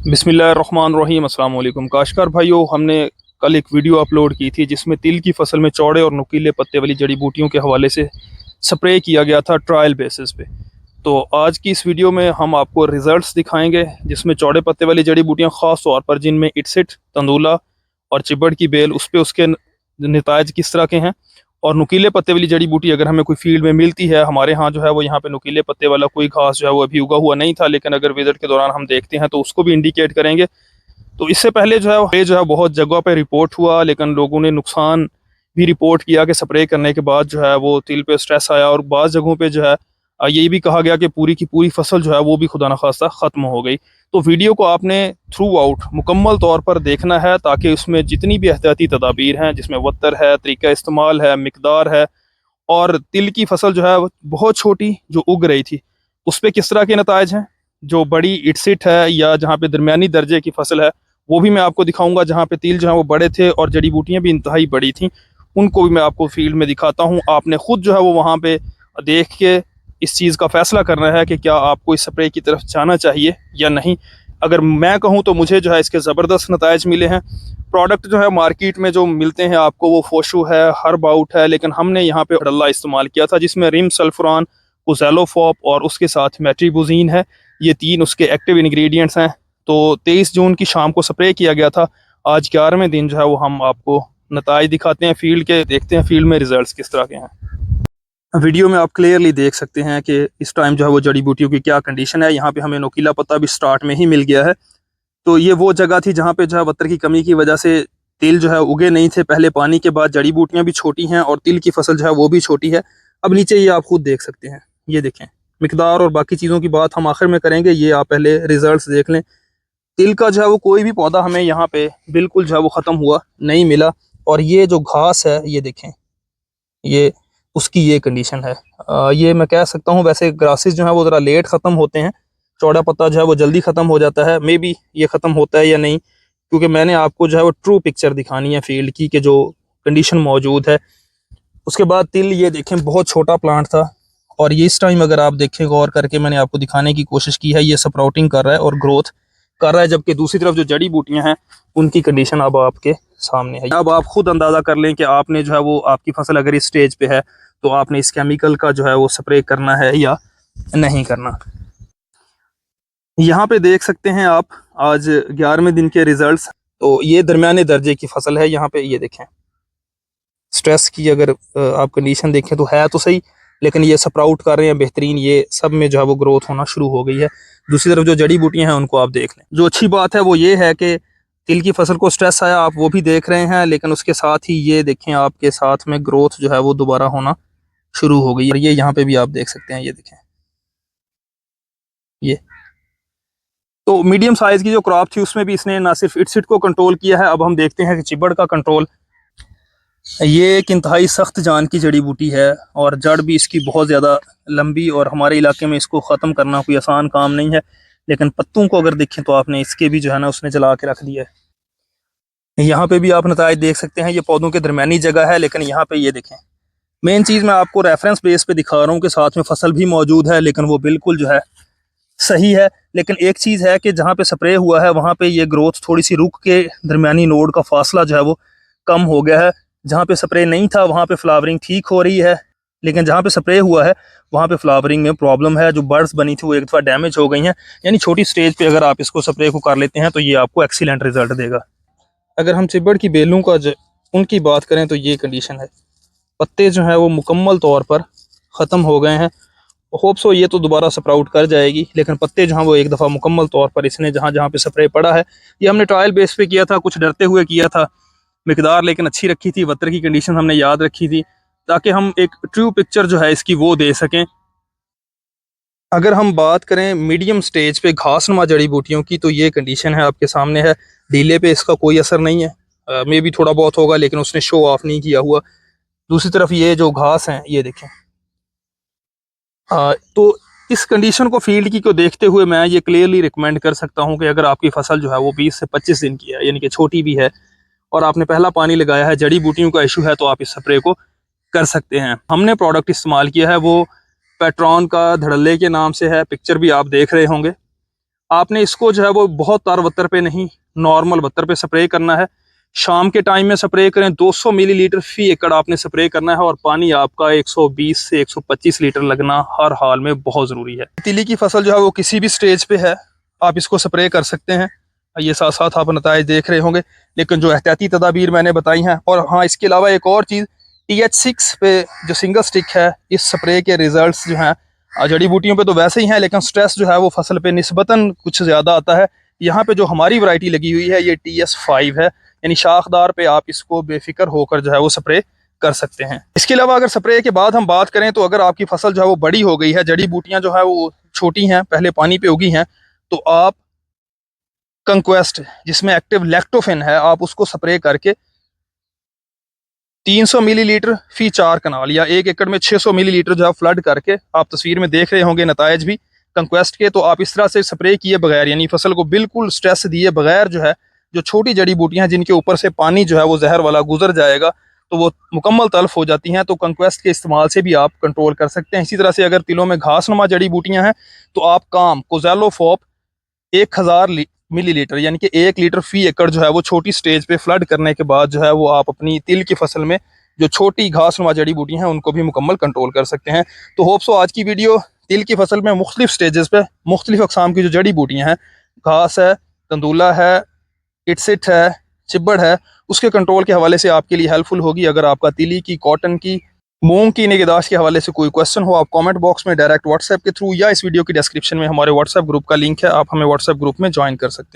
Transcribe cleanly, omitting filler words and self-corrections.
बिस्मिल्लाहिर्रहमानिर्रहीम। अस्सलाम वालेकुम काशकार भाइयों, हमने कल एक वीडियो अपलोड की थी जिसमें तिल की फसल में चौड़े और नुकीले पत्ते वाली जड़ी बूटियों के हवाले से स्प्रे किया गया था ट्रायल बेसिस पे। तो आज की इस वीडियो में हम आपको रिजल्ट्स दिखाएंगे जिसमें चौड़े पत्ते वाली जड़ी बूटियाँ ख़ास तौर पर जिनमें इटसिट, तंदूला और चिबड़ की बेल, उस पर उसके नतायज किस तरह के हैं। और नुकीले पत्ते वाली जड़ी बूटी अगर हमें कोई फील्ड में मिलती है, हमारे यहाँ जो है वो यहाँ पे नुकीले पत्ते वाला कोई घास जो है वो अभी उगा हुआ नहीं था, लेकिन अगर विजिट के दौरान हम देखते हैं तो उसको भी इंडिकेट करेंगे। तो इससे पहले जो है ये जो है बहुत जगह पे रिपोर्ट हुआ, लेकिन लोगों ने नुकसान भी रिपोर्ट किया कि स्प्रे करने के बाद जो है वो तिल पे स्ट्रेस आया, और बाज़ जगहों पे जो है ये भी कहा गया कि पूरी की पूरी फसल जो है वो भी खुदा न खास्ता ख़त्म हो गई। तो वीडियो को आपने थ्रू आउट मुकम्मल तौर पर देखना है ताकि उसमें जितनी भी एहतियाती तदाबीर हैं, जिसमें वत्तर है, तरीका इस्तेमाल है, मिकदार है, और तिल की फसल जो है वो बहुत छोटी जो उग रही थी उस पर किस तरह के नतायज हैं, जो बड़ी इटसिट है या जहाँ पे दरमियानी दर्जे की फसल है वो भी मैं आपको दिखाऊंगा। जहाँ पे तिल जो है वो बड़े थे और जड़ी बूटियाँ भी इंतहाई बड़ी थी, उनको भी मैं आपको फील्ड में दिखाता हूँ। आपने खुद जो है वो वहाँ पे देख के इस चीज़ का फैसला करना है कि क्या आपको इस स्प्रे की तरफ जाना चाहिए या नहीं। अगर मैं कहूँ तो मुझे जो है इसके ज़बरदस्त नतायज मिले हैं। प्रोडक्ट जो है मार्केट में जो मिलते हैं आपको वो फोशु है, हर्ब आउट है, लेकिन हमने यहाँ पे अडल्ला इस्तेमाल किया था जिसमें रिम सल्फरान, उजैलोफॉप और उसके साथ मेट्रीबुजीन है। ये तीन उसके एक्टिव इंग्रेडिएंट्स हैं। तो 23 जून की शाम को स्प्रे किया गया था। आज 11वें दिन जो है वो हम आपको नताइज दिखाते हैं फील्ड के, देखते हैं फील्ड में रिजल्ट्स किस तरह के हैं। वीडियो में आप क्लियरली देख सकते हैं कि इस टाइम जो है वो जड़ी बूटियों की क्या कंडीशन है। यहाँ पे हमें नोकीला पत्ता भी स्टार्ट में ही मिल गया है। तो ये वो जगह थी जहाँ पे जो है वत्तर की कमी की वजह से तिल जो है उगे नहीं थे पहले पानी के बाद। जड़ी बूटियाँ भी छोटी हैं और तिल की फसल जो है वो भी छोटी है। अब नीचे ये आप खुद देख सकते हैं, ये देखें। मिकदार और बाकी चीज़ों की बात हम आखिर में करेंगे, ये आप पहले रिजल्ट्स देख लें। तिल का जो है वो कोई भी पौधा हमें यहाँ पे बिल्कुल जो है वो ख़त्म हुआ नहीं मिला। और ये जो घास है ये देखें, ये उसकी ये कंडीशन है। ये मैं कह सकता हूँ, वैसे ग्रासेस जो है वो ज़रा लेट ख़त्म होते हैं, चौड़ा पत्ता जो है वो जल्दी ख़त्म हो जाता है। मे बी ये ख़त्म होता है या नहीं, क्योंकि मैंने आपको जो है वो ट्रू पिक्चर दिखानी है फील्ड की कि जो कंडीशन मौजूद है। उसके बाद तिल ये देखें बहुत छोटा प्लांट था, और ये इस टाइम अगर आप देखें गौर करके, मैंने आपको दिखाने की कोशिश की है, ये स्प्राउटिंग कर रहा है और ग्रोथ कर रहा है। जबकि दूसरी तरफ जो जड़ी बूटियां हैं उनकी कंडीशन अब आपके सामने है। अब आप खुद अंदाज़ा कर लें कि आपने जो है वो, आपकी फसल अगर इस स्टेज पे है तो आपने इस केमिकल का जो है वो स्प्रे करना है या नहीं करना। यहाँ पे देख सकते हैं आप आज 11वें दिन के रिजल्ट्स। तो ये दरमियाने दर्जे की फसल है। यहाँ पे ये देखें, स्ट्रेस की अगर आप कंडीशन देखें तो है तो सही, लेकिन ये स्प्राउट कर रहे हैं बेहतरीन, ये सब में जो है वो ग्रोथ होना शुरू हो गई है। दूसरी तरफ जो जड़ी बूटियां हैं उनको आप देख लें। जो अच्छी बात है वो ये है कि तिल की फसल को स्ट्रेस आया, आप वो भी देख रहे हैं, लेकिन उसके साथ ही ये देखें आपके साथ में ग्रोथ जो है वो दोबारा होना शुरू हो गई। और ये यहाँ पे भी आप देख सकते हैं, ये देखें। ये तो मीडियम साइज की जो क्रॉप थी उसमें भी इसने ना सिर्फ इटसिट को कंट्रोल किया है, अब हम देखते हैं कि चिबड़ का कंट्रोल। ये एक इंतहाई सख्त जान की जड़ी बूटी है और जड़ भी इसकी बहुत ज़्यादा लंबी, और हमारे इलाके में इसको ख़त्म करना कोई आसान काम नहीं है। लेकिन पत्तों को अगर देखें तो आपने इसके भी जो है ना उसने जला के रख दिया है। यहाँ पे भी आप नतायज देख सकते हैं। ये पौधों के दरमियानी जगह है, लेकिन यहाँ पे ये देखें, मेन चीज़ मैं आपको रेफरेंस बेस पे दिखा रहा हूँ कि साथ में फसल भी मौजूद है, लेकिन वो बिल्कुल जो है सही है। लेकिन एक चीज़ है कि जहाँ पे स्प्रे हुआ है वहाँ पे ये ग्रोथ थोड़ी सी रुक के दरमियानी नोड का फासला जो है वो कम हो गया है। जहाँ पे स्प्रे नहीं था वहाँ पे फ्लावरिंग ठीक हो रही है, लेकिन जहाँ पे स्प्रे हुआ है वहाँ पे फ्लावरिंग में प्रॉब्लम है। जो बर्ड्स बनी थी वो एक दफ़ा डैमेज हो गई हैं। यानी छोटी स्टेज पे अगर आप इसको स्प्रे को कर लेते हैं तो ये आपको एक्सीलेंट रिजल्ट देगा। अगर हम चिबड़ की बेलों का उनकी बात करें तो ये कंडीशन है। पत्ते जो हैं वो मुकम्मल तौर पर ख़त्म हो गए हैं। होप सो ये तो दोबारा स्प्राउट कर जाएगी, लेकिन पत्ते जो हैं वो एक दफ़ा मुकम्मल तौर पर इसने जहाँ जहाँ पे स्प्रे पड़ा है, ये हमने ट्रायल बेस पे किया था, कुछ डरते हुए किया था। मिकदार लेकिन अच्छी रखी थी, वत्तर की कंडीशन हमने याद रखी थी ताकि हम एक ट्रू पिक्चर जो है इसकी वो दे सकें। अगर हम बात करें मीडियम स्टेज पे घासनुमा जड़ी बूटियों की तो ये कंडीशन है आपके सामने है। डीले पे इसका कोई असर नहीं है, मे भी थोड़ा बहुत होगा, लेकिन उसने शो ऑफ नहीं किया हुआ। दूसरी तरफ ये जो घास हैं ये देखें। तो इस कंडीशन को फील्ड की को देखते हुए मैं ये क्लियरली रिकमेंड कर सकता हूँ कि अगर आपकी फसल जो है वो 20 से 25 दिन की है, यानी कि छोटी भी है, और आपने पहला पानी लगाया है, जड़ी बूटियों का इशू है, तो आप इस स्प्रे को कर सकते हैं। हमने प्रोडक्ट इस्तेमाल किया है वो पेट्रॉन का धड़ल्ले के नाम से है, पिक्चर भी आप देख रहे होंगे। आपने इसको जो है वो बहुत तार बत्तर पे नहीं, नॉर्मल बत्तर पे स्प्रे करना है। शाम के टाइम में स्प्रे करें, 200 मिलीलीटर फी एकड़ आपने स्प्रे करना है और पानी आपका 120 से 125 लीटर लगना हर हाल में बहुत ज़रूरी है। तीली की फसल जो है वो किसी भी स्टेज पे है, आप इसको स्प्रे कर सकते हैं। ये साथ साथ आप नताइज देख रहे होंगे, लेकिन जो एहतियाती तदाबीर मैंने बताई हैं। और हाँ, इसके अलावा एक और चीज़, TH6 पे जो सिंगल स्टिक है, इस स्प्रे के रिजल्ट्स जो हैं जड़ी बूटियों पे तो वैसे ही हैं, लेकिन स्ट्रेस जो है वो फसल पे निस्बतन कुछ ज़्यादा आता है। यहाँ पे जो हमारी वैरायटी लगी हुई है ये TS5 है, यानी शाखदार पे आप इसको बेफिक्र होकर जो है वो स्प्रे कर सकते हैं। इसके अलावा अगर स्प्रे के बाद हम बात करें तो अगर आपकी फसल जो है वो बड़ी हो गई है, जड़ी बूटियां जो है वो छोटी हैं, पहले पानी पे उगी हैं, तो आप कंक्वेस्ट जिसमें एक्टिव लैक्टोफिन है, आप उसको स्प्रे करके 300 मिलीलीटर फी 4 कनाल या 1 एकड़ में 600 मिलीलीटर जो है फ्लड करके, आप तस्वीर में देख रहे होंगे नतायज भी कंक्वेस्ट के, तो आप इस तरह से स्प्रे किए बगैर, यानी फसल को बिल्कुल स्ट्रेस दिए बगैर जो है, जो छोटी जड़ी बूटियां जिनके ऊपर से पानी जो है वो जहर वाला गुजर जाएगा तो वो मुकम्मल तल्फ हो जाती हैं, तो कंक्वेस्ट के इस्तेमाल से भी आप कंट्रोल कर सकते हैं। इसी तरह से अगर तिलों में घास नुमा जड़ी बूटियां हैं तो आप काम कोज़ैलोफॉप 1000 मिलीलीटर यानी कि 1 लीटर फी एकड़ जो है वो छोटी स्टेज पे फ्लड करने के बाद जो है वो आप अपनी तिल की फसल में जो छोटी घास नुमा जड़ी बूटी हैं उनको भी मुकम्मल कंट्रोल कर सकते हैं। तो होप सो आज की वीडियो तिल की फसल में मुख्तलिफ स्टेजेस पे मुख्तलिफ अकसाम की जो जड़ी बूटियां हैं, घास है, तंदूला है, इटसिट है, चिब्बड़ है, उसके कंट्रोल के हवाले से आपके लिए हेल्पफुल होगी। अगर आपका तिली की, कॉटन की, मूंग की निगहदाश्त के हवाले से कोई क्वेश्चन हो, आप कमेंट बॉक्स में डायरेक्ट व्हाट्सएप के थ्रू या इस वीडियो की डिस्क्रिप्शन में हमारे व्हाट्सएप ग्रुप का लिंक है, आप हमें व्हाट्सएप ग्रुप में ज्वाइन कर सकते हैं।